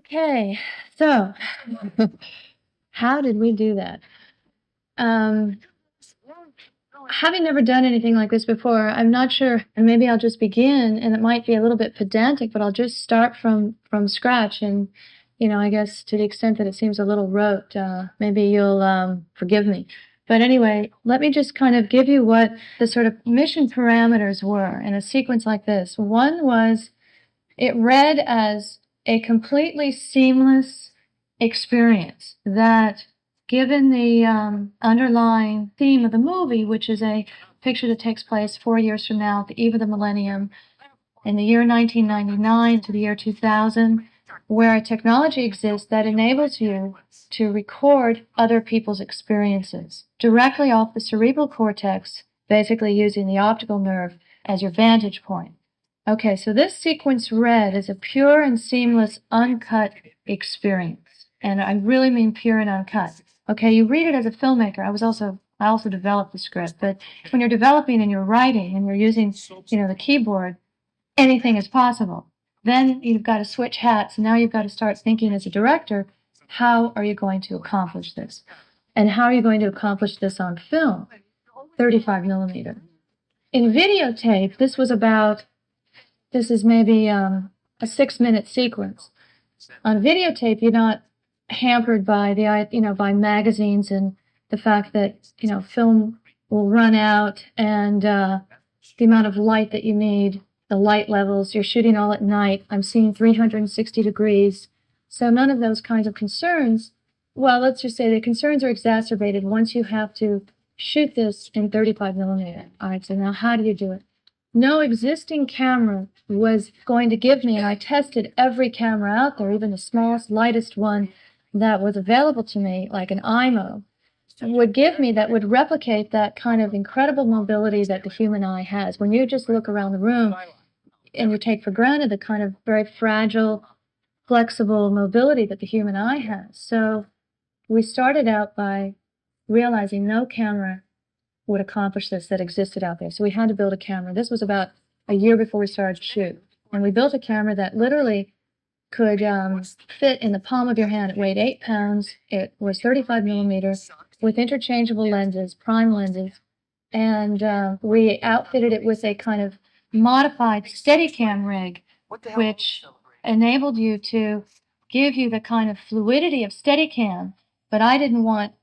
Okay, so how did we do that? Um, Having never done anything like this before, I'm not sure, and maybe I'll just begin, and it might be a little bit pedantic, but I'll just start from scratch, and I guess to the extent that it seems a little rote, maybe you'll forgive me. But anyway, let me just kind of give you what the sort of mission parameters were in a sequence like this. One was it read as a completely seamless experience that, given the underlying theme of the movie, which is a picture that takes place 4 years from now, at the eve of the millennium, in the year 1999 to the year 2000, where a technology exists that enables you to record other people's experiences directly off the cerebral cortex, basically using the optical nerve as your vantage point. Okay, so this sequence read as a pure and seamless, uncut experience. And I really mean pure and uncut. Okay, you read it as a filmmaker. I also developed the script, but when you're developing and you're writing and you're using, the keyboard, anything is possible. Then you've got to switch hats, and now you've got to start thinking as a director, how are you going to accomplish this? And how are you going to accomplish this on film, 35 millimeter? In videotape, this is maybe a 6-minute sequence. On videotape, you're not hampered by by magazines and the fact that, film will run out and the amount of light that you need, the light levels. You're shooting all at night. I'm seeing 360 degrees. So none of those kinds of concerns, well, let's just say the concerns are exacerbated once you have to shoot this in 35 millimeter. All right, so now how do you do it? No existing camera was going to give me, and I tested every camera out there, even the smallest, lightest one that was available to me, like an IMO, would give me that would replicate that kind of incredible mobility that the human eye has. When you just look around the room and you take for granted the kind of very fragile, flexible mobility that the human eye has. So we started out by realizing no camera would accomplish this that existed out there. So we had to build a camera. This was about a year before we started to shoot. And we built a camera that literally could fit in the palm of your hand. It weighed 8 pounds. It was 35 millimeter with interchangeable lenses, prime lenses. And we outfitted it with a kind of modified Steadicam rig, which enabled you to give you the kind of fluidity of Steadicam. But I didn't want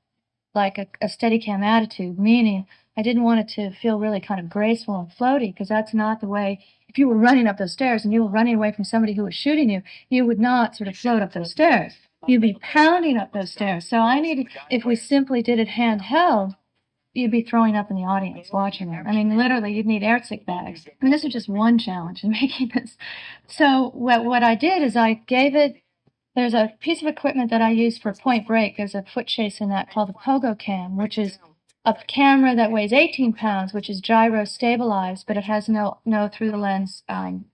like a Steadicam attitude, meaning I didn't want it to feel really kind of graceful and floaty, because that's not the way. If you were running up those stairs and you were running away from somebody who was shooting you, you would not sort of float up those stairs. You'd be pounding up those stairs. So I needed, if we simply did it handheld, you'd be throwing up in the audience watching it. I mean, literally, you'd need air sick bags. I mean, this is just one challenge in making this. So what I did is I gave it. There's a piece of equipment that I use for Point Break. There's a foot chase in that called the Pogo Cam, which is a camera that weighs 18 pounds, which is gyro stabilized, but it has no through the lens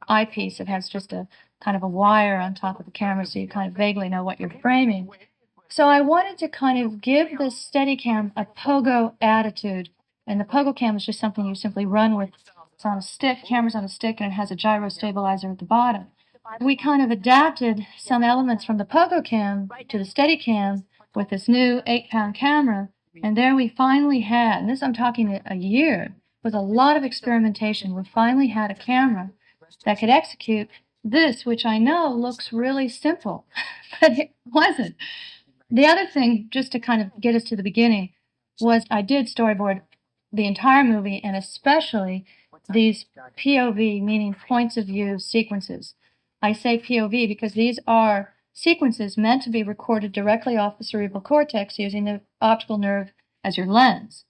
eyepiece. It has just a kind of a wire on top of the camera, so you kind of vaguely know what you're framing. So I wanted to kind of give this Steadicam a pogo attitude, and the Pogo Cam is just something you simply run with. It's on a stick, camera's on a stick, and it has a gyro stabilizer at the bottom. We kind of adapted some elements from the Pogo Cam to the Steadicam with this new 8-pound camera, and there we finally had, and this I'm talking a year, with a lot of experimentation, we finally had a camera that could execute this, which I know looks really simple, but it wasn't. The other thing, just to kind of get us to the beginning, was I did storyboard the entire movie, and especially these POV, meaning points of view sequences. I say POV because these are sequences meant to be recorded directly off the cerebral cortex using the optical nerve as your lens.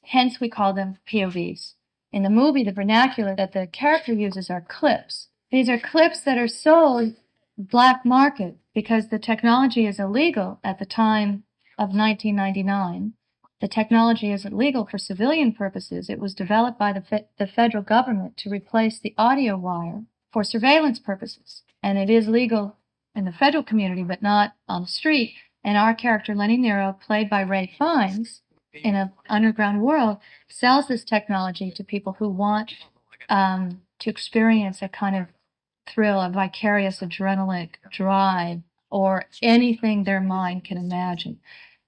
Hence, we call them POVs. In the movie, the vernacular that the character uses are clips. These are clips that are sold black market because the technology is illegal at the time of 1999. The technology isn't legal for civilian purposes. It was developed by the federal government to replace the audio wire for surveillance purposes. And it is legal in the federal community, but not on the street. And our character, Lenny Nero, played by Ray Fiennes, in an underground world, sells this technology to people who want to experience a kind of thrill, a vicarious adrenalic drive or anything their mind can imagine.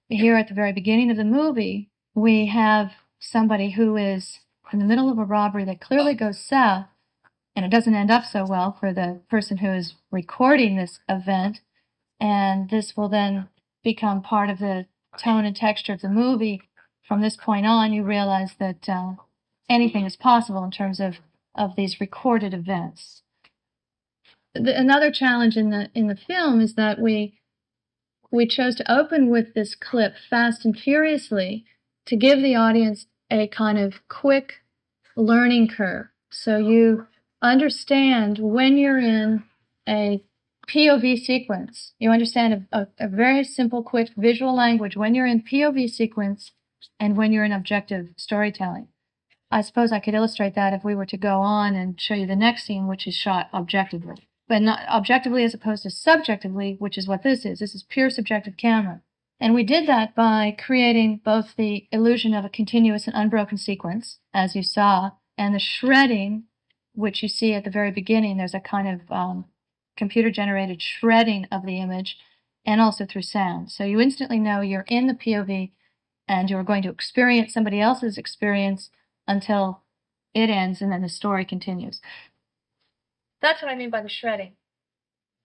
Here at the very beginning of the movie, we have somebody who is in the middle of a robbery that clearly goes south, and it doesn't end up so well for the person who is recording this event, and this will then become part of the tone and texture of the movie. From this point on, you realize that anything is possible in terms of these recorded events. Another challenge in the film is that we chose to open with this clip fast and furiously to give the audience a kind of quick learning curve. So you understand when you're in a POV sequence. You understand a very simple, quick visual language when you're in POV sequence and when you're in objective storytelling. I suppose I could illustrate that if we were to go on and show you the next scene, which is shot objectively. But not objectively as opposed to subjectively, which is what this is. This is pure subjective camera. And we did that by creating both the illusion of a continuous and unbroken sequence, as you saw, and the shredding, which you see at the very beginning. There's a kind of computer-generated shredding of the image, and also through sound. So you instantly know you're in the POV, and you're going to experience somebody else's experience until it ends, and then the story continues. That's what I mean by the shredding.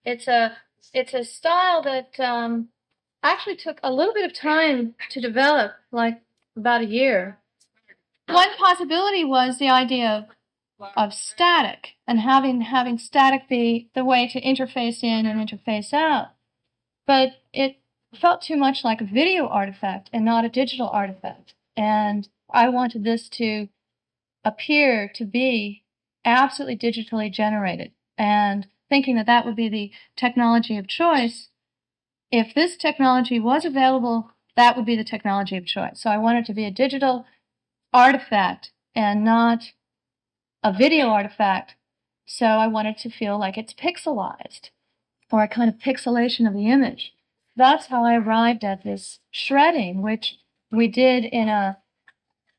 It's a style that actually took a little bit of time to develop, like about a year. One possibility was the idea of static, and having static be the way to interface in and interface out. But it felt too much like a video artifact and not a digital artifact. And I wanted this to appear to be absolutely digitally generated, and thinking that that would be the technology of choice. If this technology was available, that would be the technology of choice. So I wanted it to be a digital artifact and not a video artifact. So I wanted to feel like it's pixelized, or a kind of pixelation of the image. That's how I arrived at this shredding, which we did in a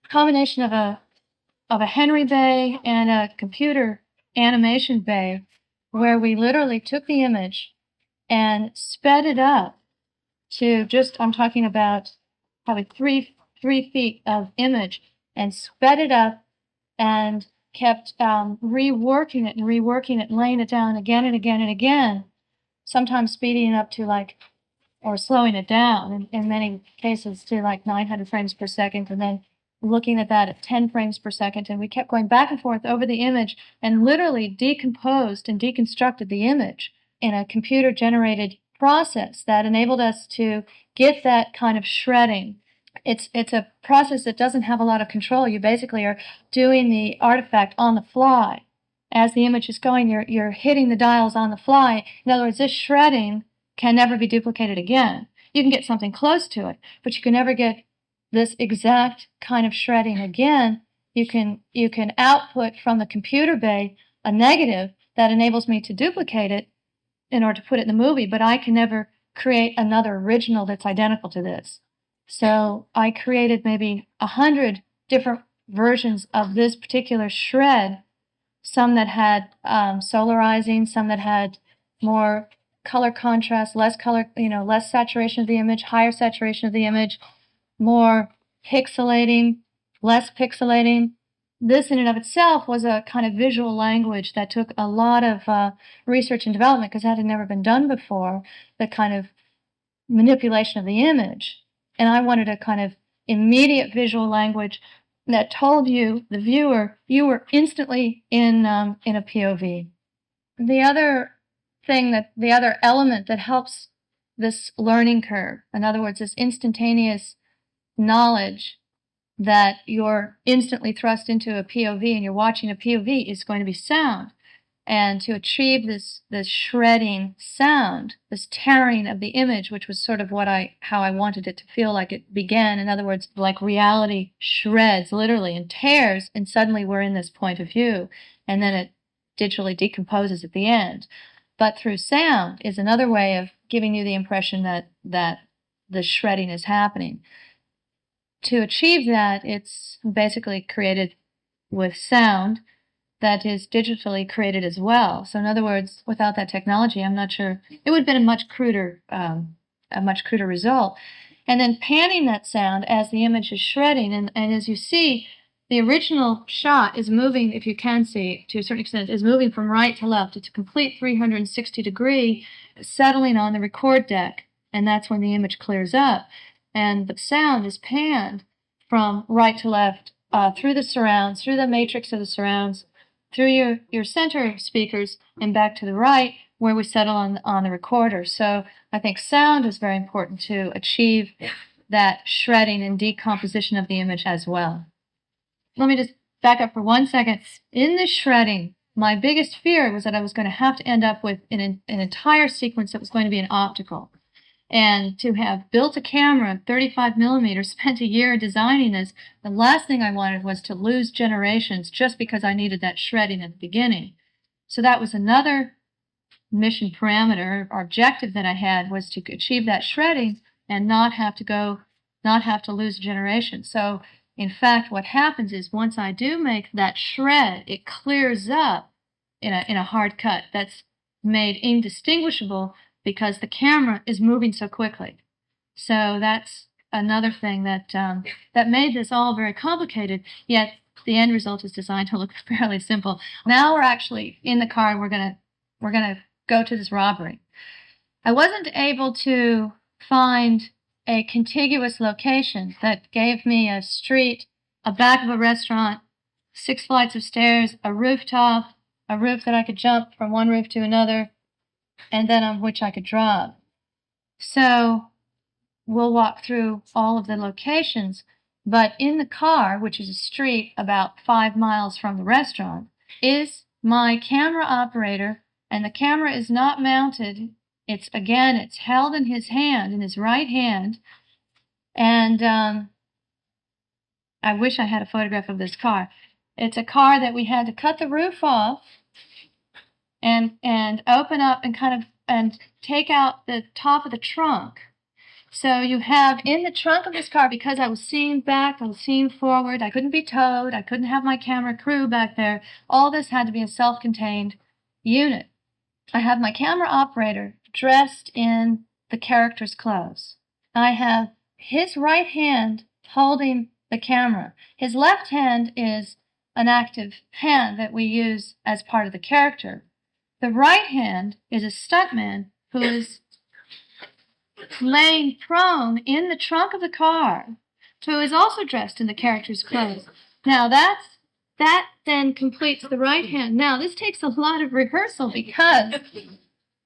combination of a Henry bay and a computer animation bay, where we literally took the image and sped it up to just, I'm talking about probably three feet of image, and sped it up and kept reworking it and laying it down again and again and again, sometimes speeding it up to or slowing it down in many cases to 900 frames per second, and then looking at that at 10 frames per second. And we kept going back and forth over the image and literally decomposed and deconstructed the image in a computer-generated process that enabled us to get that kind of shredding. It's a process that doesn't have a lot of control. You basically are doing the artifact on the fly. As the image is going, you're hitting the dials on the fly. In other words, this shredding can never be duplicated again. You can get something close to it, but you can never get this exact kind of shredding again. You can output from the computer bay a negative that enables me to duplicate it in order to put it in the movie, but I can never create another original that's identical to this. So I created maybe 100 different versions of this particular shred, some that had solarizing, some that had more color contrast, less color, less saturation of the image, higher saturation of the image, more pixelating, less pixelating. This in and of itself was a kind of visual language that took a lot of research and development, because that had never been done before, the kind of manipulation of the image. And I wanted a kind of immediate visual language that told you, the viewer, you were instantly in a POV. The other element that helps this learning curve, in other words, this instantaneous knowledge that you're instantly thrust into a POV and you're watching a POV, is going to be sound. And to achieve this shredding sound, this tearing of the image, which was sort of how I wanted it to feel like it began. In other words, like reality shreds literally and tears, and suddenly we're in this point of view, and then it digitally decomposes at the end. But through sound is another way of giving you the impression that the shredding is happening. To achieve that, it's basically created with sound, that is digitally created as well. So in other words, without that technology, I'm not sure it would have been a much cruder result. And then panning that sound as the image is shredding, and as you see, the original shot is moving, if you can see, to a certain extent, is moving from right to left. It's a complete 360-degree settling on the record deck, and that's when the image clears up. And the sound is panned from right to left through the surrounds, through the matrix of the surrounds, through your center speakers, and back to the right, where we settle on the recorder. So I think sound is very important to achieve that shredding and decomposition of the image as well. Let me just back up for 1 second. In the shredding, my biggest fear was that I was going to have to end up with an entire sequence that was going to be an optical. And to have built a camera, 35 millimeters, spent a year designing this, the last thing I wanted was to lose generations just because I needed that shredding at the beginning. So that was another mission parameter or objective that I had, was to achieve that shredding and not have to lose a generation. So in fact, what happens is once I do make that shred, it clears up in a hard cut that's made indistinguishable because the camera is moving so quickly. So that's another thing that that made this all very complicated, yet the end result is designed to look fairly simple. Now we're actually in the car and we're gonna go to this robbery. I wasn't able to find a contiguous location that gave me a street, a back of a restaurant, 6 flights of stairs, a rooftop, a roof that I could jump from one roof to another, and then on which I could drive. So we'll walk through all of the locations, but in the car, which is a street about 5 miles from the restaurant, is my camera operator, and the camera is not mounted. It's held in his hand, in his right hand, and I wish I had a photograph of this car. It's a car that we had to cut the roof off and open up and take out the top of the trunk. So you have in the trunk of this car, because I was seeing back, I was seeing forward, I couldn't be towed, I couldn't have my camera crew back there. All this had to be a self-contained unit. I have my camera operator dressed in the character's clothes. I have his right hand holding the camera. His left hand is an active hand that we use as part of the character. The right hand is a stuntman who is laying prone in the trunk of the car, who is also dressed in the character's clothes. Now that then completes the right hand. Now this takes a lot of rehearsal because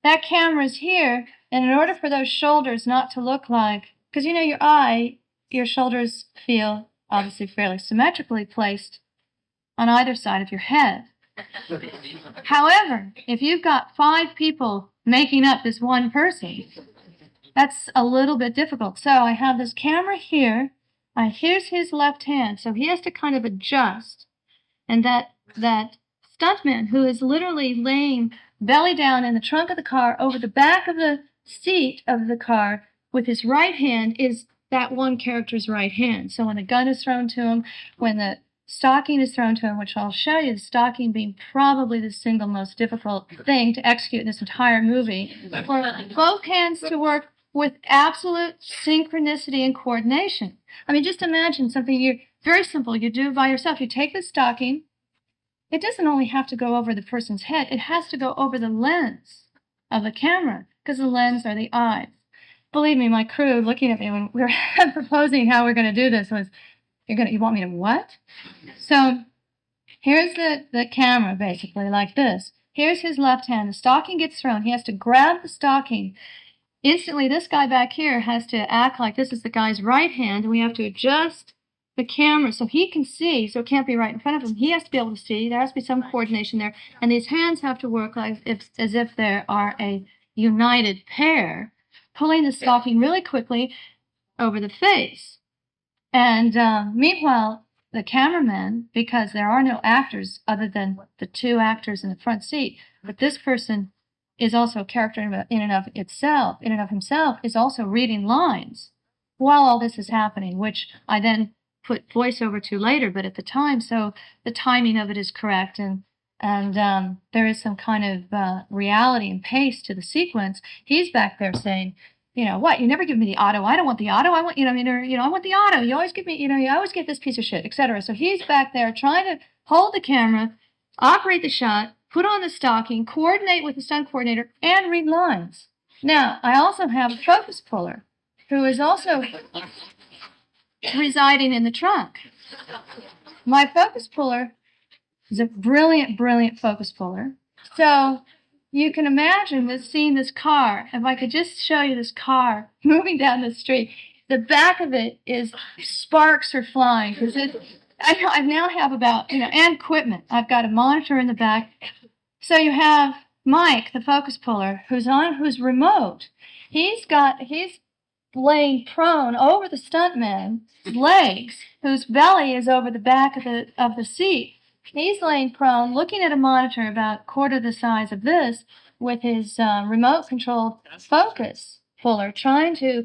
that camera's here, and in order for those shoulders not to look like, because you know your shoulders feel obviously fairly symmetrically placed on either side of your head. However, if you've got 5 people making up this one person, that's a little bit difficult. So I have this camera here. Here's his left hand, so he has to kind of adjust. And that stuntman, who is literally laying belly down in the trunk of the car over the back of the seat of the car with his right hand, is that one character's right hand. So when the gun is thrown to him, when the stocking is thrown to him, which I'll show you, the stocking being probably the single most difficult thing to execute in this entire movie, for both hands to work with absolute synchronicity and coordination. I mean, just imagine something very simple you do by yourself. You take the stocking. It doesn't only have to go over the person's head. It has to go over the lens of the camera, because the lens are the eyes. Believe me, my crew looking at me when we were proposing how we're going to do this was, you want me to what? So here's the camera, basically, like this. Here's his left hand. The stocking gets thrown. He has to grab the stocking. Instantly, this guy back here has to act like this is the guy's right hand, and we have to adjust the camera so he can see, so it can't be right in front of him. He has to be able to see. There has to be some coordination there, and these hands have to work as if they are a united pair, pulling the stocking really quickly over the face. And meanwhile, the cameraman, because there are no actors other than the 2 actors in the front seat, but this person is also a character in and of himself, is also reading lines while all this is happening, which I then put voiceover to later, but at the time, so the timing of it is correct, and and there is some kind of reality and pace to the sequence. He's back there saying, you know, what? You never give me the auto. I don't want the auto. I want, I want the auto. You always give me, you always get this piece of shit, etc. So he's back there trying to hold the camera, operate the shot, put on the stocking, coordinate with the stunt coordinator, and read lines. Now, I also have a focus puller who is also residing in the trunk. My focus puller is a brilliant, brilliant focus puller. So you can imagine seeing this car. If I could just show you this car moving down the street, the back of it is sparks are flying because I now have about, and equipment. I've got a monitor in the back. So you have Mike, the focus puller, who's remote. He's laying prone over the stuntman's legs, whose belly is over the back of the seat. He's laying prone, looking at a monitor about a quarter the size of this, with his remote-controlled focus puller, trying to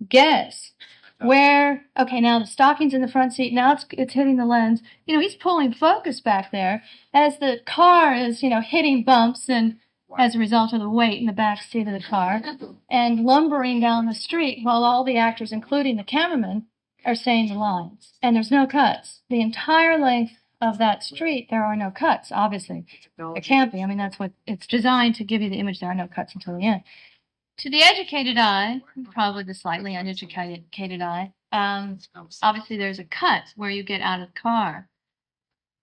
guess where. Okay, now the stocking's in the front seat. Now it's hitting the lens. He's pulling focus back there as the car is, hitting bumps and as a result of the weight in the back seat of the car, and lumbering down the street while all the actors, including the cameraman, are saying the lines. And there's no cuts. The entire length of that street, there are no cuts, obviously. There can't be. I mean, that's what it's designed to give you the image. There are no cuts until the end. To the educated eye, probably the slightly uneducated eye, obviously there's a cut where you get out of the car.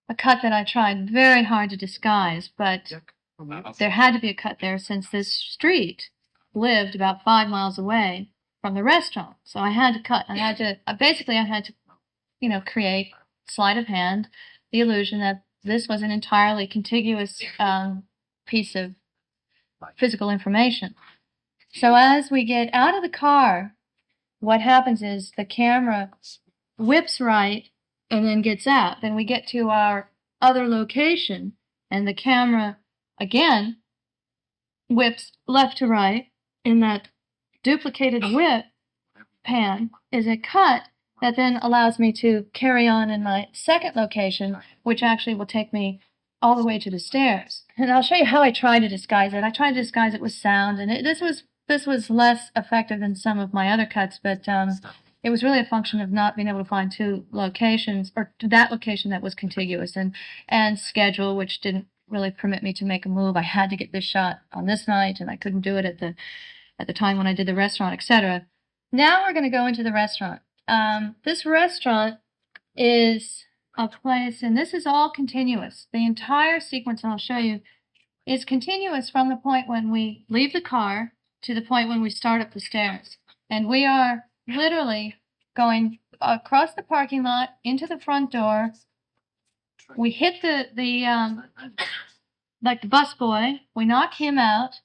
A cut that I tried very hard to disguise, but there had to be a cut there since this street lived about 5 miles away from the restaurant. So I had to cut. I had to, create sleight of hand the illusion that this was an entirely contiguous piece of physical information. So as we get out of the car, what happens is the camera whips right and then gets out. Then we get to our other location, and the camera again whips left to right. In that duplicated whip pan is a cut that then allows me to carry on in my second location, which actually will take me all the way to the stairs. And I'll show you how I try to disguise it. I try to disguise it with sound, and this was less effective than some of my other cuts, but it was really a function of not being able to find two locations, or that location that was contiguous, and schedule, which didn't really permit me to make a move. I had to get this shot on this night, and I couldn't do it at the time when I did the restaurant, etc. Now we're going to go into the restaurant. This restaurant is a place, and this is all continuous. The entire sequence, and I'll show you, is continuous from the point when we leave the car to the point when we start up the stairs. And we are literally going across the parking lot into the front door. We hit the bus boy. We knock him out.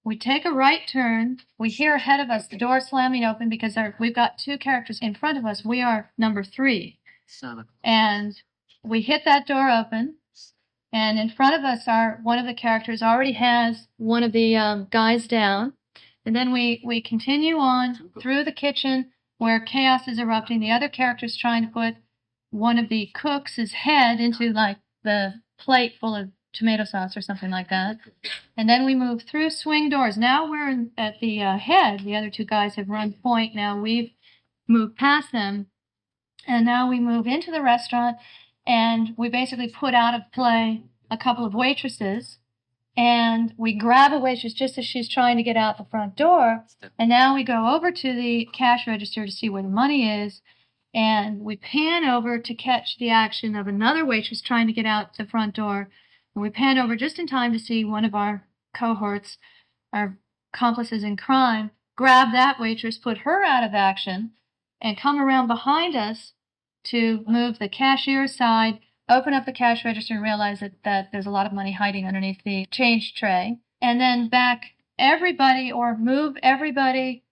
We take a right turn. We hear ahead of us the door slamming open because we've got two characters in front of us. We are number 3. And we hit that door open. And in front of us one of the characters already has one of the guys down. And then we continue on through the kitchen where chaos is erupting. The other character's trying to put one of the cooks' head into like the plate full of tomato sauce or something like that. And then we move through swing doors. Now we're at the head. The other two guys have run point. Now we've moved past them. And now we move into the restaurant, and we basically put out of play a couple of waitresses. And we grab a waitress just as she's trying to get out the front door. And now we go over to the cash register to see where the money is. And we pan over to catch the action of another waitress trying to get out the front door. And we pan over just in time to see one of our cohorts, our accomplices in crime, grab that waitress, put her out of action, and come around behind us to move the cashier aside, open up the cash register, and realize that there's a lot of money hiding underneath the change tray. And then back everybody, or move everybody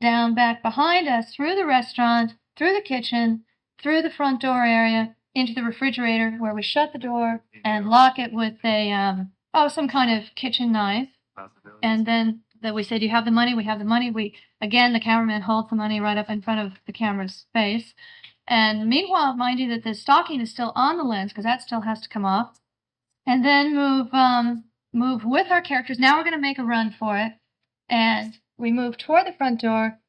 down back behind us through the restaurant, through the kitchen, through the front door area, into the refrigerator, where we shut the door and lock it with some kind of kitchen knife. And then we say, do you have the money? We have the money. Again, the cameraman holds the money right up in front of the camera's face. And meanwhile, mind you that the stocking is still on the lens, because that still has to come off. and then move with our characters. Now we're going to make a run for it, and we move toward the front door,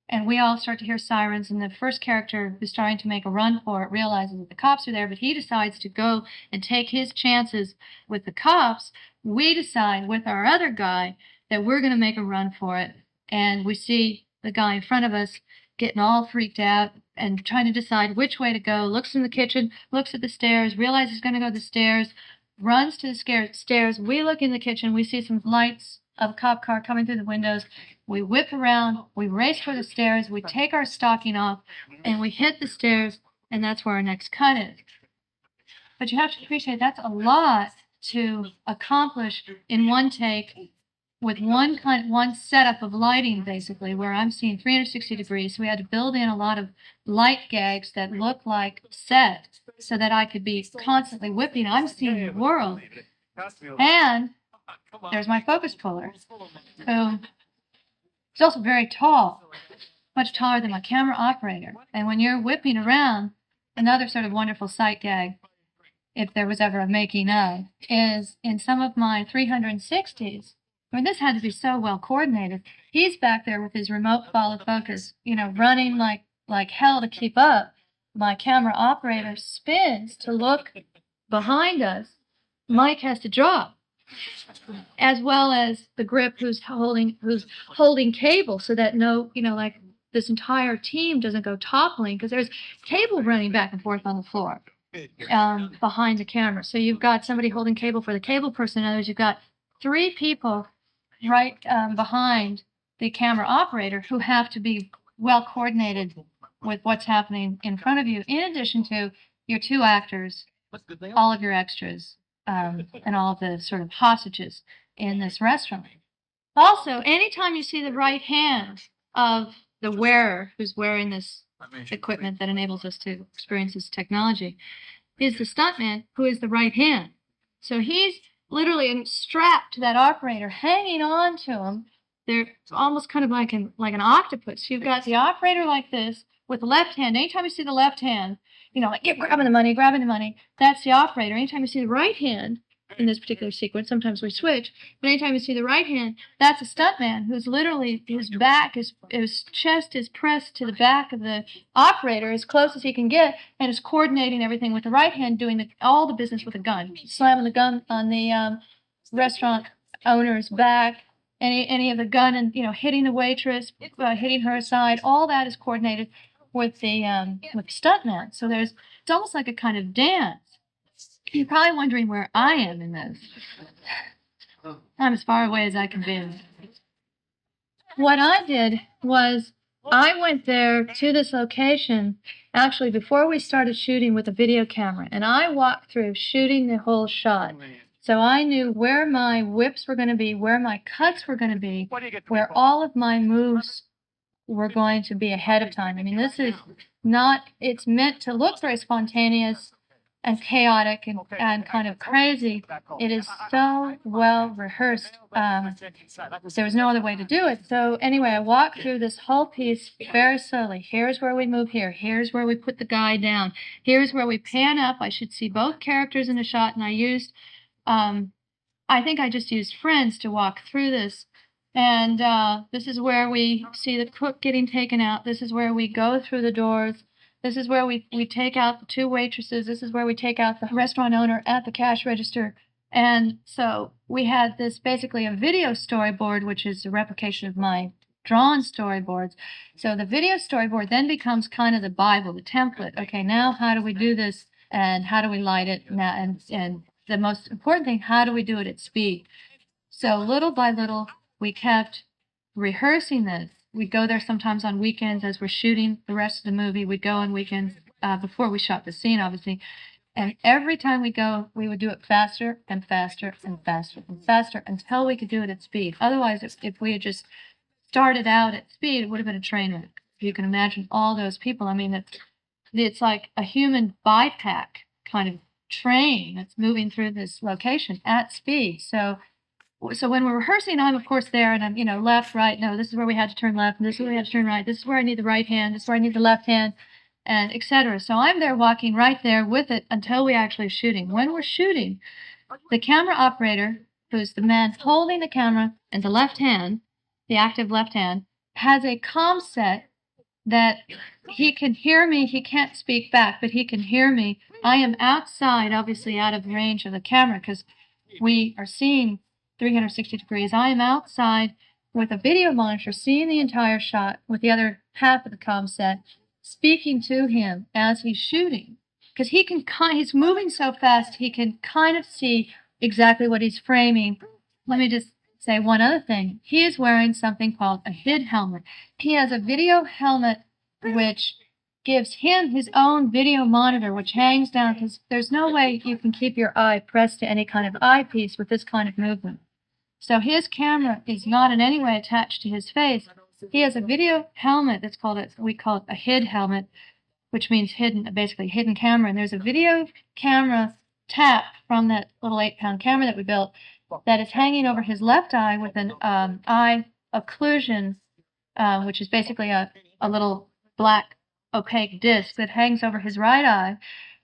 and we all start to hear sirens, and the first character who's trying to make a run for it realizes that the cops are there, but he decides to go and take his chances with the cops. We decide with our other guy that we're going to make a run for it, and we see the guy in front of us getting all freaked out and trying to decide which way to go, looks in the kitchen, looks at the stairs, realizes he's going to go to the stairs, runs to the stairs. We look in the kitchen, we see some lights of a cop car coming through the windows. We whip around, we race for the stairs, we take our stocking off, and we hit the stairs, and that's where our next cut is. But you have to appreciate that's a lot to accomplish in one take with one setup of lighting, basically, where I'm seeing 360 degrees. So we had to build in a lot of light gags that look like set so that I could be constantly whipping. I'm seeing the world. And there's my focus puller, who is also very tall, much taller than my camera operator. And when you're whipping around, another sort of wonderful sight gag, if there was ever a making of, is in some of my 360s. I mean, this had to be so well coordinated. He's back there with his remote follow focus, running like hell to keep up. My camera operator spins to look behind us. Mike has to drop, as well as the grip who's holding cable so that like this entire team doesn't go toppling, because there's cable running back and forth on the floor behind the camera. So you've got somebody holding cable for the cable person, and others you've got 3 people right behind the camera operator who have to be well coordinated with what's happening in front of you, in addition to your 2 actors, all of your extras, and all of the sort of hostages in this restaurant. Also, anytime you see the right hand of the wearer who's wearing this equipment that enables us to experience this technology, is the stuntman who is the right hand. So he's literally strapped to that operator, hanging on to him. They're almost kind of like an octopus. You've got the operator like this with the left hand. Anytime you see the left hand, like grabbing the money, that's the operator. Anytime you see the right hand in this particular sequence, sometimes we switch, but anytime you see the right hand, that's a stuntman who's literally, his chest is pressed to the back of the operator as close as he can get, and is coordinating everything with the right hand, doing all the business with a gun, slamming the gun on the restaurant owner's back, any of the gun, and hitting the waitress, hitting her aside. All that is coordinated with the stuntman. So it's almost like a kind of dance. You're probably wondering where I am in this. I'm as far away as I can be. What I did was I went there to this location actually before we started shooting with a video camera, and I walked through shooting the whole shot. So I knew where my whips were going to be, where my cuts were going to be, where all of my moves were going to be ahead of time. I mean, this is not, it's meant to look very spontaneous and chaotic and kind of crazy. It is so well rehearsed. There was no other way to do it. So anyway, I walked through this whole piece very slowly. Here's where we move here. Here's where we put the guy down. Here's where we pan up. I should see both characters in a shot, and I used, I think I just used friends to walk through this. And this is where we see the cook getting taken out. This is where we go through the doors. This is where we take out the 2 waitresses. This is where we take out the restaurant owner at the cash register. And so we had this basically a video storyboard, which is a replication of my drawn storyboards. So the video storyboard then becomes kind of the Bible, the template. Okay, now how do we do this, and how do we light it? Now, and the most important thing, how do we do it at speed? So little by little, we kept rehearsing this. We'd go there sometimes on weekends as we're shooting the rest of the movie. We'd go on weekends before we shot the scene, obviously. And every time we go, we would do it faster and faster and faster and faster until we could do it at speed. Otherwise, if we had just started out at speed, it would have been a train wreck. If you can imagine all those people. I mean, it's like a human bypass kind of train that's moving through this location at speed. So when we're rehearsing, I'm of course there, and I'm, left, right, no, this is where we had to turn left, and this is where we had to turn right, this is where I need the right hand, this is where I need the left hand, and etc. So I'm there walking right there with it until we actually are shooting. When we're shooting, The camera operator, who's the man holding the camera in the left hand, the active left hand, has a comm set that he can hear me. He can't speak back, but he can hear me. I am outside, obviously out of range of the camera because we are seeing 360 degrees. I am outside with a video monitor, seeing the entire shot with the other half of the comm set, speaking to him as he's shooting. Because he's moving so fast, he can kind of see exactly what he's framing. Let me just say one other thing. He is wearing something called a HID helmet. He has a video helmet which gives him his own video monitor, which hangs down, because there's no way you can keep your eye pressed to any kind of eyepiece with this kind of movement. So his camera is not in any way attached to his face. He has a video helmet that's we call it a HID helmet, which means hidden, basically hidden camera. And there's a video camera tap from that little 8-pound camera that we built that is hanging over his left eye with an eye occlusion, which is basically a little black opaque disc that hangs over his right eye,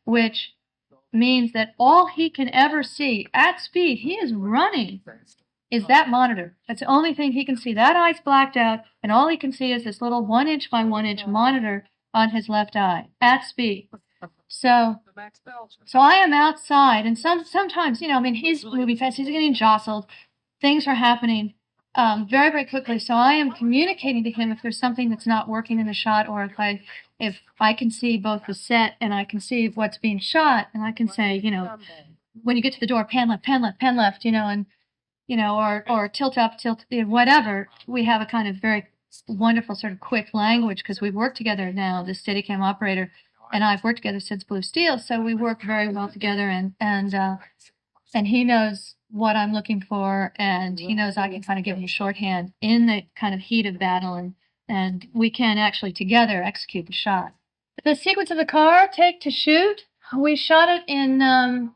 which means that all he can ever see at speed, he is running, is that monitor. That's the only thing he can see. That eye's blacked out, and all he can see is this little 1-inch by 1-inch monitor on his left eye at speed. So I am outside, and sometimes, he's moving fast. He's getting jostled. Things are happening very, very quickly. So I am communicating to him if there's something that's not working in the shot, or if I can see both the set and I can see what's being shot, and I can say, when you get to the door, pan left, and or tilt up, tilt, whatever. We have a kind of very wonderful sort of quick language because we've worked together now. The Steadicam operator and I've worked together since Blue Steel, so we work very well together. And he knows what I'm looking for, and he knows I can kind of give him shorthand in the kind of heat of battle, and we can actually together execute the shot. The sequence of the car take to shoot, we shot it in.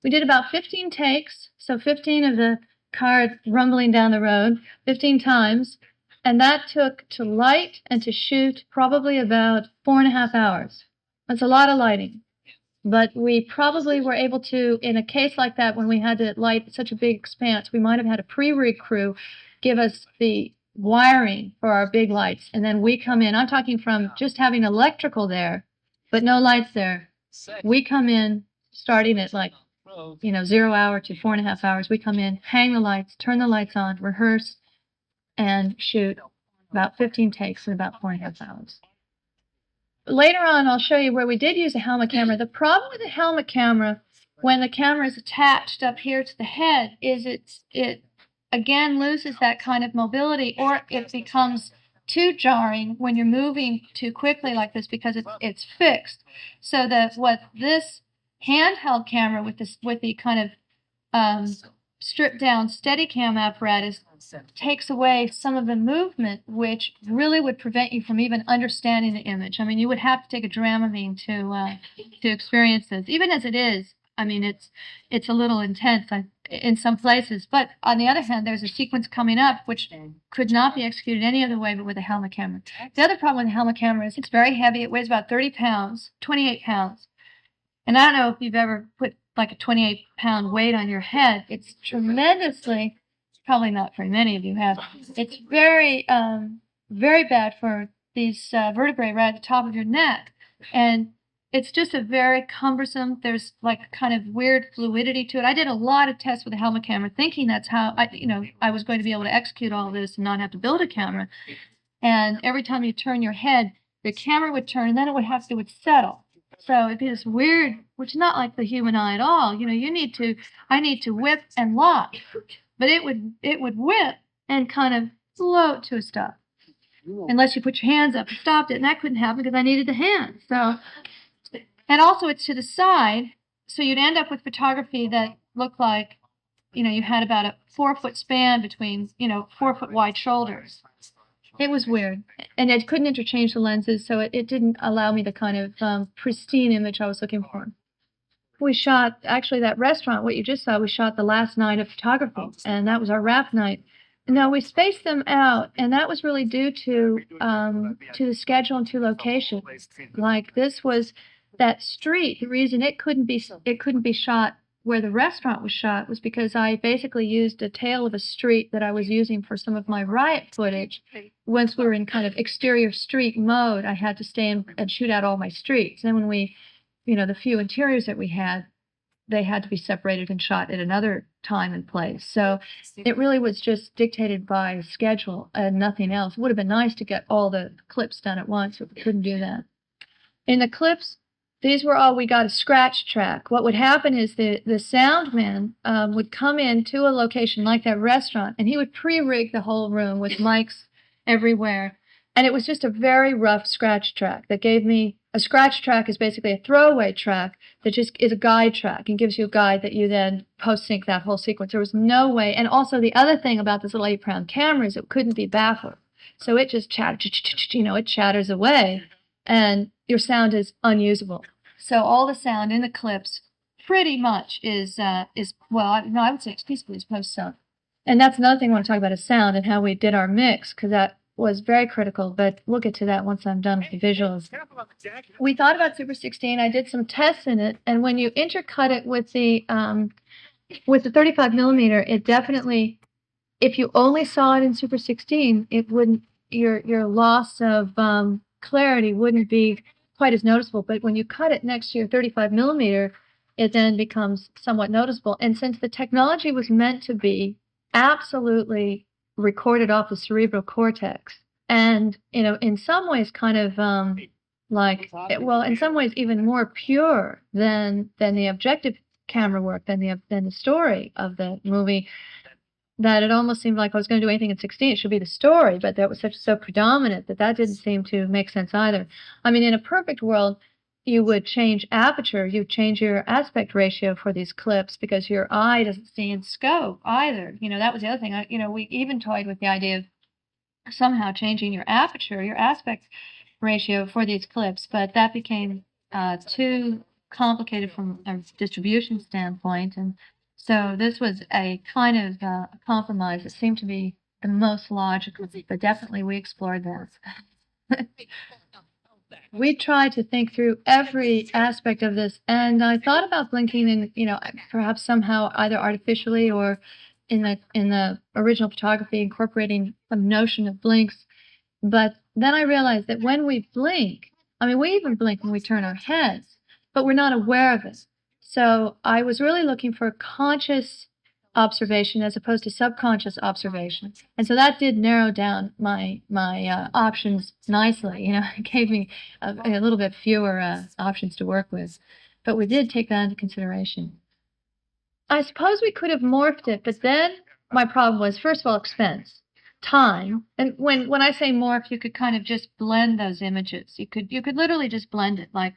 We did about 15 takes, so 15 of the car rumbling down the road, 15 times. And that took to light and to shoot probably about 4.5 hours. That's a lot of lighting. But we probably were able to, in a case like that, when we had to light such a big expanse, we might have had a pre-rig crew give us the wiring for our big lights. And then we come in. I'm talking from just having electrical there, but no lights there. We come in starting at 0 hour to 4.5 hours. We come in, hang the lights, turn the lights on, rehearse, and shoot about 15 takes in about 4.5 hours. Later on, I'll show you where we did use a helmet camera. The problem with a helmet camera, when the camera is attached up here to the head, is it again loses that kind of mobility, or it becomes too jarring when you're moving too quickly like this because it's fixed. So what this handheld camera with the kind of stripped down Steadicam apparatus takes away some of the movement, which really would prevent you from even understanding the image. You would have to take a Dramamine to experience this. Even as it is, it's a little intense in some places. But on the other hand, there's a sequence coming up which could not be executed any other way but with a helmet camera. The other problem with the helmet camera is it's very heavy. It weighs about 30 pounds, 28 pounds. And I don't know if you've ever put like a 28-pound weight on your head. It's tremendously, probably not very many of you have. It's very, very bad for these vertebrae right at the top of your neck. And it's just a very cumbersome, there's like kind of weird fluidity to it. I did a lot of tests with a helmet camera thinking that's how I was going to be able to execute all this and not have to build a camera. And every time you turn your head, the camera would turn and then it would settle. So it'd be this weird, which is not like the human eye at all. I need to whip and lock, but it would whip and kind of float to a stop, unless you put your hands up and stopped it, and that couldn't happen because I needed the hands. So, and also it's to the side, so you'd end up with photography that looked like, you had about a 4-foot span between, 4-foot wide shoulders. It was weird, and I couldn't interchange the lenses, so it didn't allow me the kind of pristine image I was looking for. We shot, actually, that restaurant, what you just saw, we shot the last night of photography, and that was our wrap night. Now, we spaced them out, and that was really due to the schedule and to location. Like, this was that street. The reason it couldn't be shot where the restaurant was shot was because I basically used a tail of a street that I was using for some of my riot footage. Once we were in kind of exterior street mode, I had to stay in and shoot out all my streets. And when we, the few interiors that we had, they had to be separated and shot at another time and place. So it really was just dictated by schedule and nothing else. It would have been nice to get all the clips done at once, but we couldn't do that. In the clips, these were all, we got a scratch track. What would happen is the sound man would come into a location like that restaurant, and he would pre-rig the whole room with mics everywhere. And it was just a very rough scratch track that gave me, a scratch track is basically a throwaway track that just is a guide track and gives you a guide that you then post-sync that whole sequence. There was no way. And also the other thing about this little 8-pound camera is it couldn't be baffled. So it just it chatters away, and your sound is unusable. So all the sound in the clips pretty much is well, no, I would say exclusively is post-sound. And that's another thing I want to talk about is sound and how we did our mix, because that was very critical, but we'll get to that once I'm done with the visuals. We thought about Super 16. I did some tests in it, and when you intercut it with the 35 millimeter, it definitely, if you only saw it in Super 16, it wouldn't, your loss of clarity wouldn't be quite as noticeable. But when you cut it next to your 35 millimeter, it then becomes somewhat noticeable. And since the technology was meant to be absolutely recorded off the cerebral cortex, and in some ways kind of in some ways even more pure than the objective camera work, than the story of the movie, that it almost seemed like I was going to do anything in 16, it should be the story, but that was so predominant that didn't seem to make sense either. I mean, in a perfect world, you would change aperture, you would change your aspect ratio for these clips because your eye doesn't see in scope either. That was the other thing. We even toyed with the idea of somehow changing your aperture, your aspect ratio for these clips, but that became too complicated from a distribution standpoint, and so this was a kind of a compromise that seemed to be the most logical, but definitely we explored this. We tried to think through every aspect of this, and I thought about blinking and, perhaps somehow either artificially or in the original photography incorporating some notion of blinks. But then I realized that when we blink, we even blink when we turn our heads, but we're not aware of it. So I was really looking for conscious observation as opposed to subconscious observation. And so that did narrow down my options nicely. It gave me a little bit fewer options to work with. But we did take that into consideration. I suppose we could have morphed it, but then my problem was, first of all, expense, time. And when I say morph, you could kind of just blend those images. You could literally just blend it, like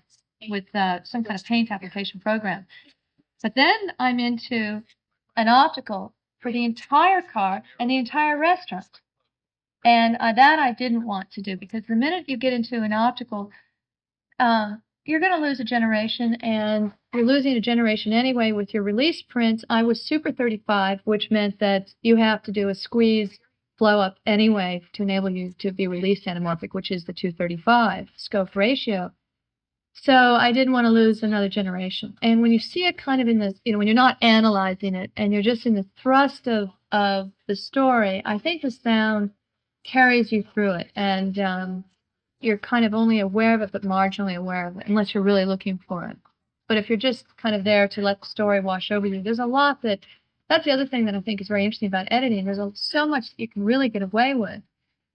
with some kind of paint application program. But then I'm into an optical for the entire car and the entire restaurant. And that I didn't want to do, because the minute you get into an optical, you're going to lose a generation, and you're losing a generation anyway with your release prints. I was Super 35, which meant that you have to do a squeeze flow up anyway to enable you to be released anamorphic, which is the 235 scope ratio. So I didn't want to lose another generation. And when you see it kind of in the, when you're not analyzing it and you're just in the thrust of the story, I think the sound carries you through it. And you're kind of only aware of it, but marginally aware of it, unless you're really looking for it. But if you're just kind of there to let the story wash over you, there's a lot that's the other thing that I think is very interesting about editing. There's so much that you can really get away with,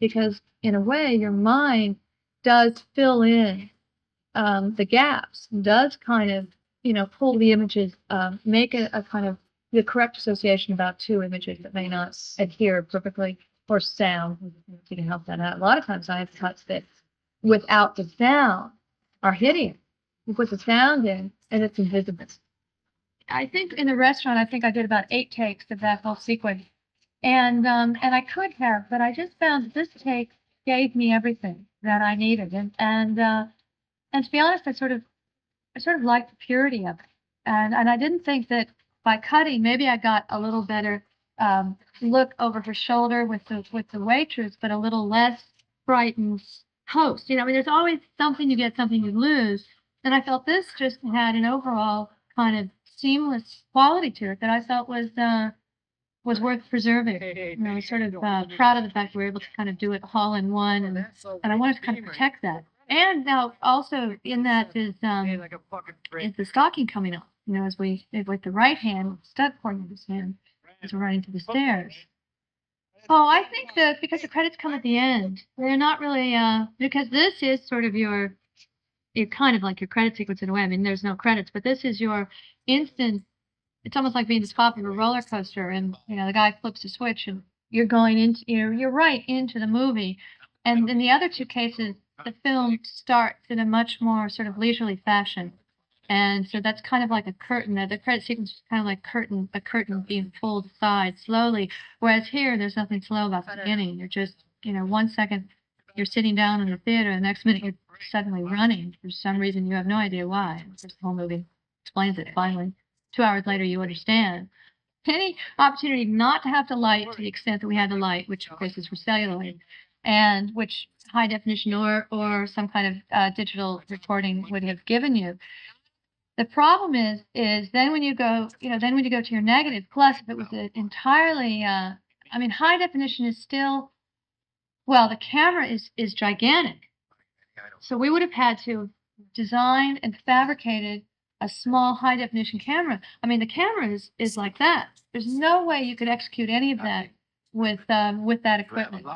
because in a way, your mind does fill in the gaps, does kind of, pull the images, make a kind of the correct association about two images that may not adhere perfectly, or sound, you can help that out. A lot of times I have cuts that without the sound are hideous. You put the sound in and it's invisible. I think in the restaurant, I did about 8 takes of that whole sequence. And I could have, but I just found that this take gave me everything that I needed. And to be honest, I sort of liked the purity of it. And I didn't think that by cutting, maybe I got a little better look over her shoulder with the waitress, but a little less frightened host. There's always something you get, something you lose. And I felt this just had an overall kind of seamless quality to it that I felt was worth preserving. You know, I was sort of proud of the fact we were able to kind of do it all in one, and I wanted to kind of protect that. And now also in that is the stocking coming up. You know, as we with the right hand, stuck pointing of his hand as we're running to the stairs. Oh, I think that because the credits come at the end, they're not really because this is sort of your kind of like your credit sequence in a way. I mean, there's no credits, but this is your instant. It's almost like being the top of a roller coaster, and you know the guy flips a switch, and you're going into you're right into the movie. And in the other two cases, the film starts in a much more sort of leisurely fashion, and so that's kind of like a curtain. The credit sequence is kind of like a curtain being pulled aside slowly. Whereas here, there's nothing slow about the beginning. You're just 1 second you're sitting down in the theater, and the next minute you're suddenly running for some reason you have no idea why. Of course, the whole movie explains it finally. 2 hours later, you understand. Any opportunity not to have to light to the extent that we had to light, which of course is for celluloid, and which high definition or some kind of digital recording would have given you. The problem is then when you go, then when you go to your negative, plus if it was entirely, I mean, high definition is still, well, the camera is gigantic. So we would have had to have designed and fabricated a small high definition camera. I mean, the camera is like that. There's no way you could execute any of that with that equipment.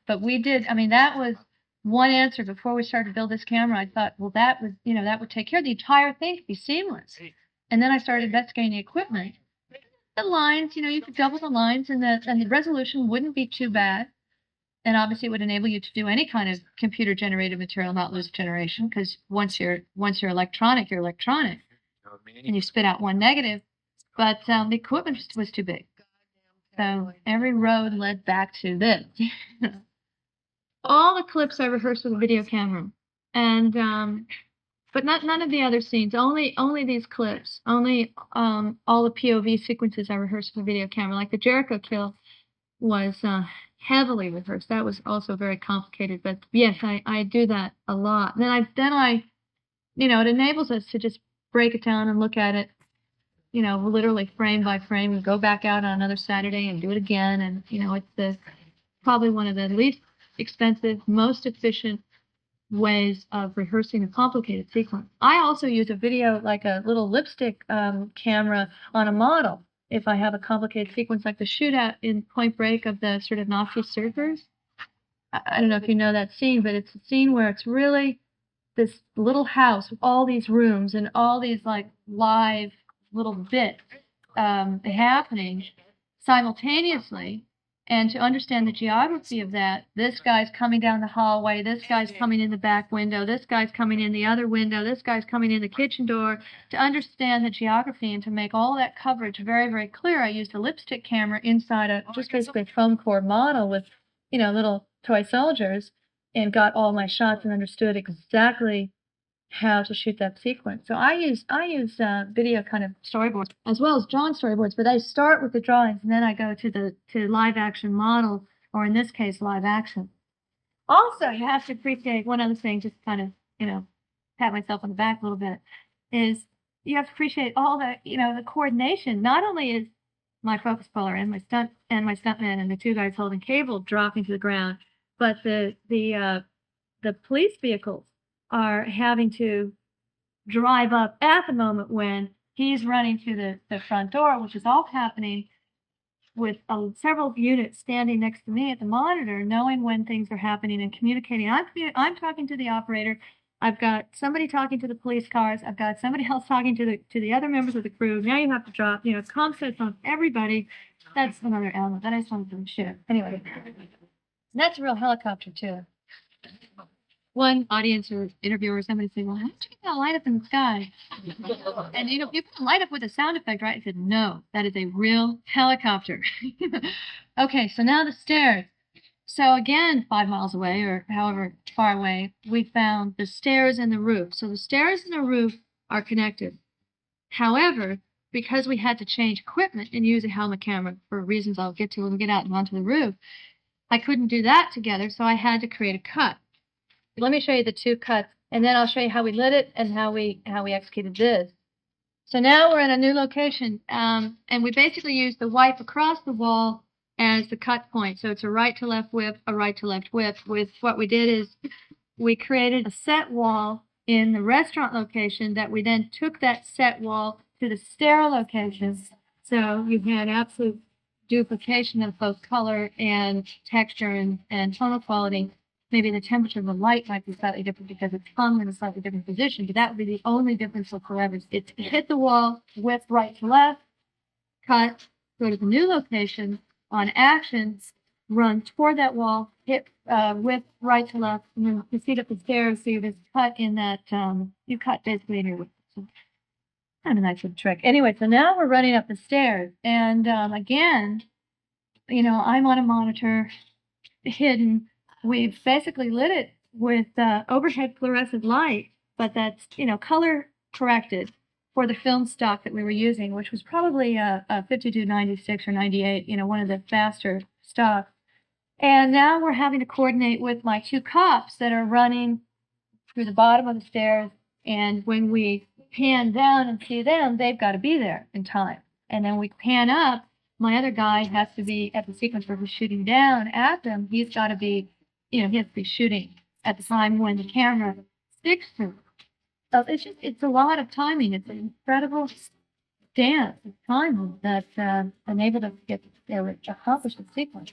But we did. I mean, that was one answer before we started to build this camera. I thought, well, that would take care of the entire thing, could be seamless. And then I started investigating the equipment. The lines, you could double the lines, and the resolution wouldn't be too bad. And obviously, it would enable you to do any kind of computer-generated material, not lose generation, because once you're electronic, you're electronic, and you spit out one negative. But the equipment was too big, so every road led back to this. All the clips I rehearsed with a video camera, and but none of the other scenes. Only these clips. Only all the POV sequences I rehearsed with a video camera, like the Jericho kill was heavily rehearsed. That was also very complicated, but yes, I do that a lot. Then I it enables us to just break it down and look at it, literally frame by frame, and go back out on another Saturday and do it again. And it's probably one of the least expensive, most efficient ways of rehearsing a complicated sequence. I also use a video, like a little lipstick camera on a model. If I have a complicated sequence like the shootout in Point Break of the sort of Nazi surfers. I don't know if you know that scene, but it's a scene where it's really this little house with all these rooms and all these like live little bits happening simultaneously. And to understand the geography of that, this guy's coming down the hallway, this guy's coming in the back window, this guy's coming in the other window, this guy's coming in the kitchen door. To understand the geography and to make all that coverage very, very clear, I used a lipstick camera inside just basically a foam core model with, little toy soldiers, and got all my shots and understood exactly how to shoot that sequence. So I use video kind of storyboards as well as drawing storyboards, but I start with the drawings and then I go to live action model, or in this case, live action. Also, you have to appreciate one other thing, just kind of, pat myself on the back a little bit, is you have to appreciate all the, the coordination. Not only is my focus puller and my stuntman and the two guys holding cable dropping to the ground, but the police vehicles are having to drive up at the moment when he's running to the front door, which is all happening with several units standing next to me at the monitor, knowing when things are happening and communicating. I'm talking to the operator. I've got somebody talking to the police cars. I've got somebody else talking to the other members of the crew. Now you have to drop, comm sets on everybody. That's another element. That I just wanted to share. Anyway, that's a real helicopter too. One audience or interviewer or somebody saying, well, how did you get a light up in the sky? And, you put a light up with a sound effect, right? I said, no, that is a real helicopter. Okay, so now the stairs. So again, 5 miles away or however far away, we found the stairs and the roof. So the stairs and the roof are connected. However, because we had to change equipment and use a helmet camera for reasons I'll get to when we get out and onto the roof, I couldn't do that together, so I had to create a cut. Let me show you the two cuts, and then I'll show you how we lit it and how we executed this. So now we're in a new location, and we basically use the wipe across the wall as the cut point. So it's a right to left whip, a right to left whip. With what we did is we created a set wall in the restaurant location that we then took that set wall to the stair location. So you had absolute duplication of both color and texture and tonal quality. Maybe the temperature of the light might be slightly different because it's hung in a slightly different position, but that would be the only difference whatsoever. It's hit the wall, whip right to left, cut, go to the new location, on action, run toward that wall, hit whip right to left, and then proceed up the stairs so you just cut in that, you cut basically in your whip. So, kind of a nice little trick. Anyway, so now we're running up the stairs, and again, you know, I'm on a monitor, hidden. We've basically lit it with overhead fluorescent light, but that's, you know, color corrected for the film stock that we were using, which was probably a 5296 or 98, you know, one of the faster stock. And now we're having to coordinate with my two cops that are running through the bottom of the stairs. And when we pan down and see them, they've got to be there in time. And then we pan up, my other guy has to be at the sequence where we're shooting down at them. He's got to be, you know, he has to be shooting at the time when the camera sticks to him. So it's a lot of timing. It's an incredible dance of timing that enabled us to accomplish the sequence.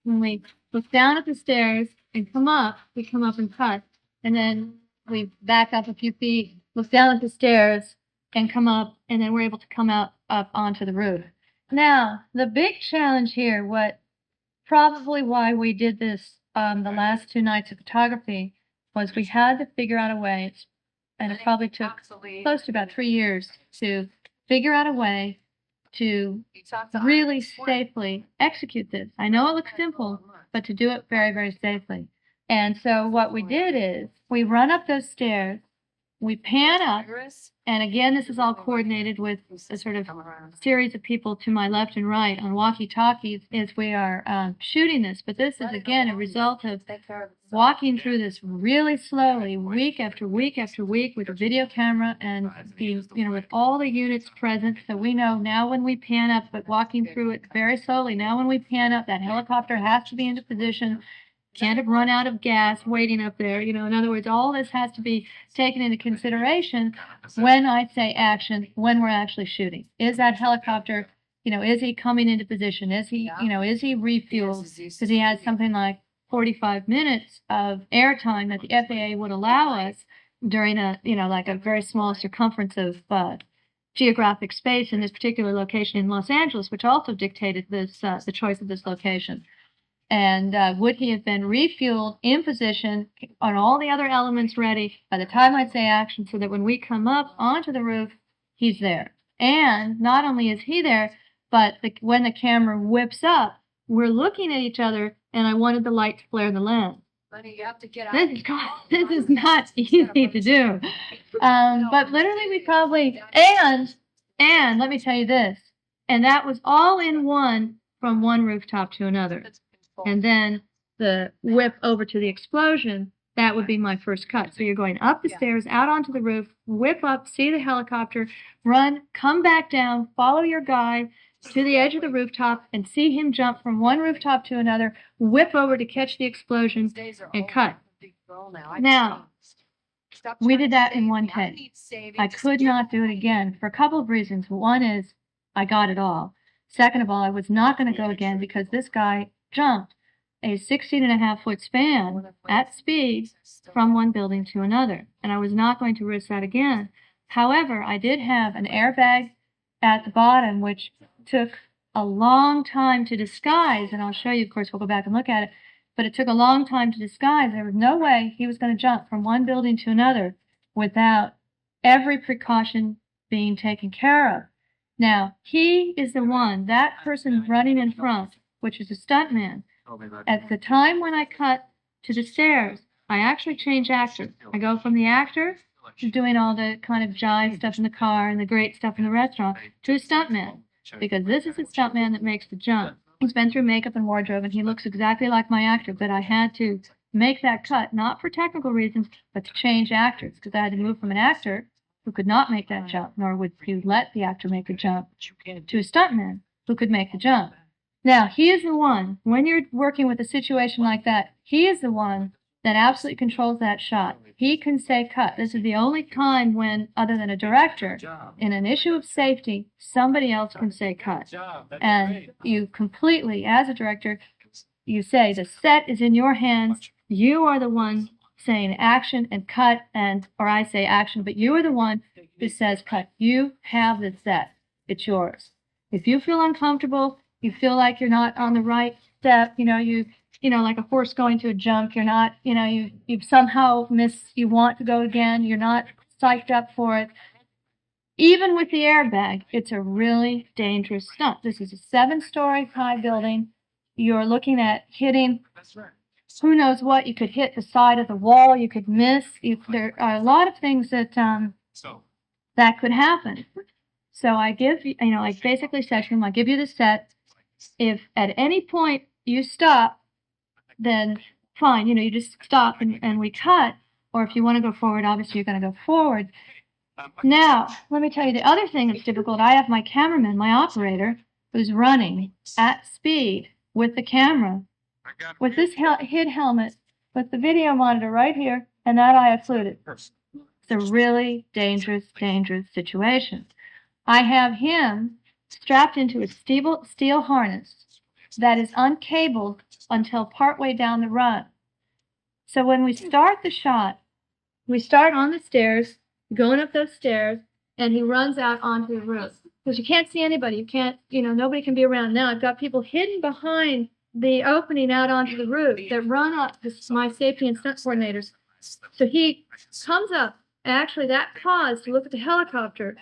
When we look down at the stairs and come up, we come up and cut. And then we back up a few feet, look down at the stairs and come up, and then we're able to come out up onto the roof. Now, the big challenge here, what probably why we did this the last 2 nights of photography, was we had to figure out a way, and it probably took close to about 3 years to figure out a way to really safely execute this. I know it looks simple, but to do it very, very safely. And so what we did is we run up those stairs, we pan up, and again, this is all coordinated with a sort of series of people to my left and right on walkie-talkies as we are shooting this. But this is, again, a result of walking through this really slowly, week after week after week, with a video camera and being, you know, with all the units present. So we know now when we pan up, but walking through it very slowly, now when we pan up, that helicopter has to be into position. Can't have run out of gas waiting up there. You know, in other words, all this has to be taken into consideration when I say action, when we're actually shooting. Is that helicopter, you know, is he coming into position? Is he, you know, is he refueled? Because he has something like 45 minutes of airtime that the FAA would allow us during a, you know, like a very small circumference of geographic space in this particular location in Los Angeles, which also dictated this the choice of this location. And would he have been refueled in position on all the other elements ready by the time I say action, so that when we come up onto the roof, he's there. And not only is he there, but when the camera whips up, we're looking at each other, and I wanted the light to flare the lens. Honey, you have to get out. This is not easy to do. But literally we probably, and let me tell you this, and that was all in one from one rooftop to another. And then the whip over to the explosion, that would be my first cut. So you're going up the stairs, out onto the roof, whip up, see the helicopter, run, come back down, follow your guy to the edge of the rooftop and see him jump from one rooftop to another, whip over to catch the explosion, and cut. Now, we did that in one take. I could not do it again for a couple of reasons. One is I got it all. Second of all, I was not going to go again because this guy jumped a 16.5-foot span at speed from one building to another, and I was not going to risk that again. However, I did have an airbag at the bottom, which took a long time to disguise, and I'll show you, of course, we'll go back and look at it, but it took a long time to disguise. There was no way he was going to jump from one building to another without every precaution being taken care of. Now, he is the one, that person running in front, which is a stuntman. At the time when I cut to the stairs, I actually change actors. I go from the actor who's doing all the kind of jive stuff in the car and the great stuff in the restaurant to a stuntman, because this is a stuntman that makes the jump. He's been through makeup and wardrobe, and he looks exactly like my actor, but I had to make that cut, not for technical reasons, but to change actors, because I had to move from an actor who could not make that jump, nor would you let the actor make the jump, to a stuntman who could make the jump. Now, he is the one, when you're working with a situation like that, he is the one that absolutely controls that shot. He can say cut. This is the only time when, other than a director, in an issue of safety, somebody else can say cut. And you completely, as a director, you say the set is in your hands. You are the one saying action and cut, or I say action, but you are the one who says cut. You have the set. It's yours. If you feel uncomfortable, you feel like you're not on the right step, like a horse going to a jump, you're not, you somehow you want to go again, you're not psyched up for it. Even with the airbag, it's a really dangerous stunt. This is a 7-story high building. You're looking at hitting who knows what. You could hit the side of the wall, you could miss. There are a lot of things that could happen. So I give I basically said to him, I'll give you the set. If at any point you stop, then fine, you just stop and we cut. Or if you want to go forward, obviously you're going to go forward. Now, let me tell you the other thing that's difficult. I have my cameraman, my operator, who's running at speed with the camera, with this HID helmet, with the video monitor right here, and that I occluded. It's a really dangerous situation. I have him strapped into a steel harness that is uncabled until partway down the run. So when we start the shot, we start on the stairs, going up those stairs, and he runs out onto the roof. Because you can't see anybody. You can't, nobody can be around. Now I've got people hidden behind the opening out onto the roof that run up, my safety and stunt coordinators. So he comes up. Actually, that pause to look at the helicopter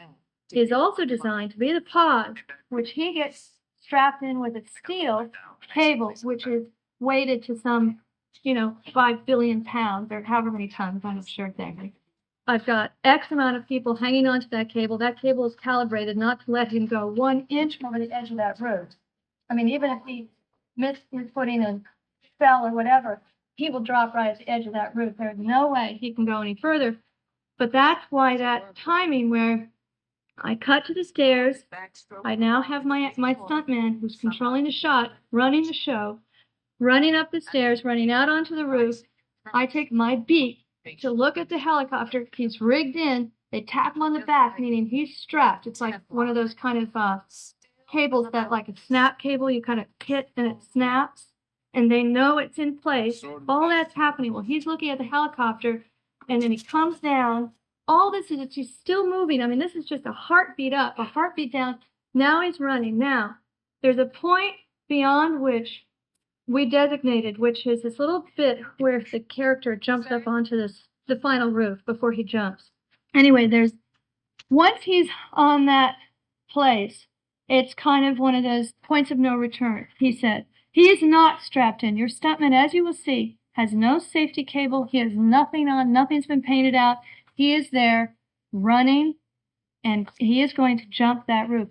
is also designed to be the pause, which he gets strapped in with a steel cable, which is weighted to some 5 billion pounds or however many tons, I'm not sure exactly. I've got X amount of people hanging onto that cable. That cable is calibrated not to let him go 1 inch over the edge of that roof. I mean, even if he missed his footing and fell or whatever, he will drop right at the edge of that roof. There's no way he can go any further. But that's why that timing where I cut to the stairs, I now have my stuntman who's controlling the shot, running the show, running up the stairs, running out onto the roof. I take my beak to look at the helicopter. He's rigged in. They tap him on the back, meaning he's strapped. It's like one of those kind of cables that, like a snap cable, you kind of hit and it snaps, and they know it's in place. All that's happening while he's looking at the helicopter, and then he comes down. All this is, he's still moving. I mean, this is just a heartbeat up, a heartbeat down. Now he's running. Now, there's a point beyond which we designated, which is this little bit where the character jumps up onto the final roof before he jumps. Anyway, once he's on that place, it's kind of one of those points of no return, he said. He is not strapped in. Your stuntman, as you will see, has no safety cable. He has nothing on. Nothing's been painted out. He is there running, and he is going to jump that roof.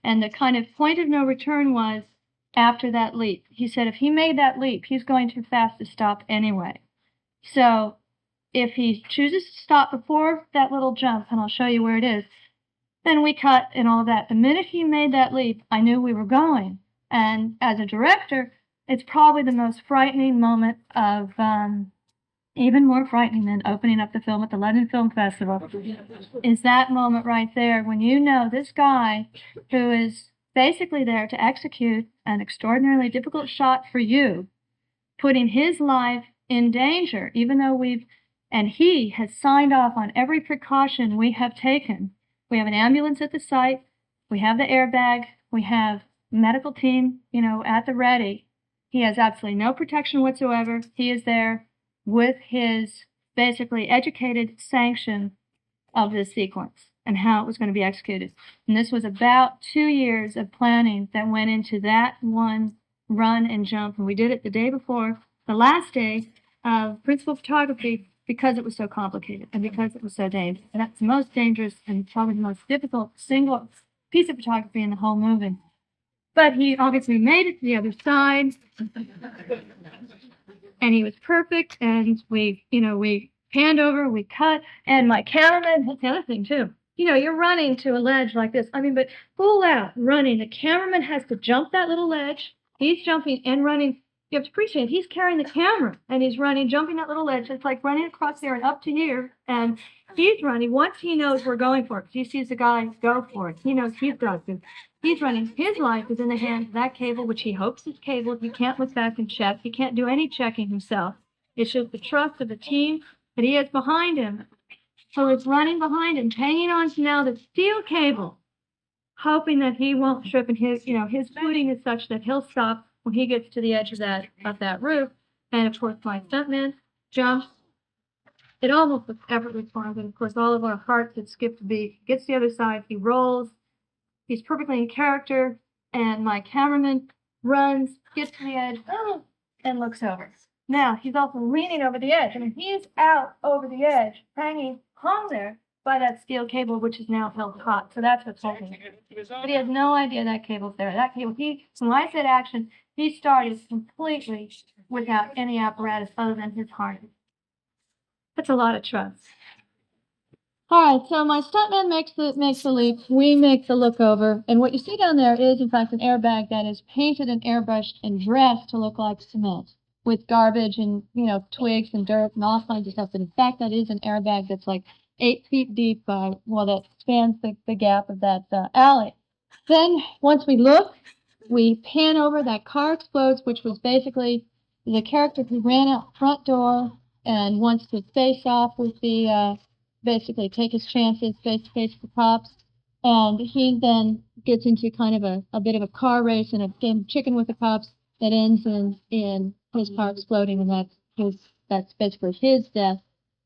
And the kind of point of no return was after that leap. He said if he made that leap, he's going too fast to stop anyway. So if he chooses to stop before that little jump, and I'll show you where it is, then we cut and all of that. The minute he made that leap, I knew we were going. And as a director, it's probably the most frightening moment of, even more frightening than opening up the film at the London Film Festival, is that moment right there when you know this guy who is basically there to execute an extraordinarily difficult shot for you, putting his life in danger, even though and he has signed off on every precaution we have taken. We have an ambulance at the site, we have the airbag, we have medical team, at the ready. He has absolutely no protection whatsoever. He is there with his basically educated sanction of this sequence and how it was going to be executed. And this was about 2 years of planning that went into that one run and jump. And we did it the day before, the last day of principal photography, because it was so complicated and because it was so dangerous. And that's the most dangerous and probably the most difficult single piece of photography in the whole movie. But he obviously made it to the other side. And he was perfect, and we panned over, we cut, and my cameraman, that's the other thing too. You know, you're running to a ledge like this. I mean, but full out running. The cameraman has to jump that little ledge. He's jumping and running. You have to appreciate he's carrying the camera and he's running, jumping that little ledge. It's like running across there and up to here. And he's running. Once he knows we're going for it, because he sees the guy go for it, he knows he's got to. He's running. His life is in the hands of that cable, which he hopes is cable. He can't look back and check. He can't do any checking himself. It's just the trust of the team that he has behind him. So it's running behind him, hanging on to now the steel cable, hoping that he won't trip, and his footing is such that he'll stop when he gets to the edge of that roof. And of course, my stuntman jumps. It almost looks effortless for him, but of course, all of our hearts had skipped a beat. Gets to the other side, he rolls. He's perfectly in character, and my cameraman runs, gets to the edge, and looks over. Now, he's also leaning over the edge. I mean, he's out over the edge, hung there by that steel cable, which is now held taut. So that's what's holding him. But he has no idea that cable's there. That cable, when I said action, he started completely without any apparatus other than his harness. That's a lot of trust. All right, so my stuntman makes the leap. We make the look over, and what you see down there is, in fact, an airbag that is painted and airbrushed and dressed to look like cement, with garbage and twigs and dirt and all kinds of stuff. But in fact, that is an airbag that's like 8 feet deep, that spans the gap of that alley. Then once we look, we pan over. That car explodes, which was basically the character who ran out front door and wants to face off with the. Basically take his chances face to face with the cops, and he then gets into kind of a bit of a car race and a game of chicken with the cops that ends in his car exploding, and that's basically his death.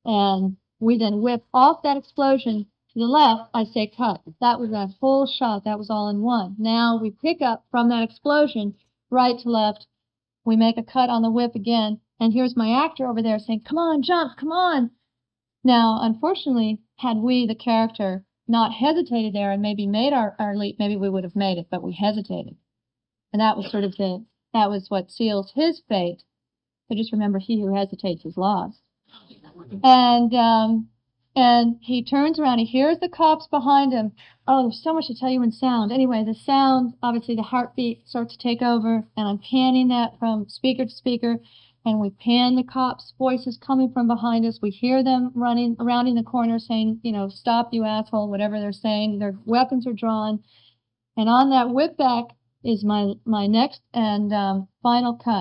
And we then whip off that explosion to the left. I say cut. That was a whole shot. That was all in one. Now we pick up from that explosion right to left. We make a cut on the whip again, and here's my actor over there saying, "Come on, jump, come on." Now, unfortunately, had we, the character, not hesitated there and maybe made our leap, maybe we would have made it, but we hesitated. And that was that was what seals his fate. So just remember, he who hesitates is lost. And he turns around, he hears the cops behind him. Oh, there's so much to tell you in sound. Anyway, the sound, obviously the heartbeat starts to take over, and I'm panning that from speaker to speaker. And we pan the cops' voices coming from behind us. We hear them running around in the corner saying, "Stop, you asshole," whatever they're saying. Their weapons are drawn. And on that whip back is my next and final cut.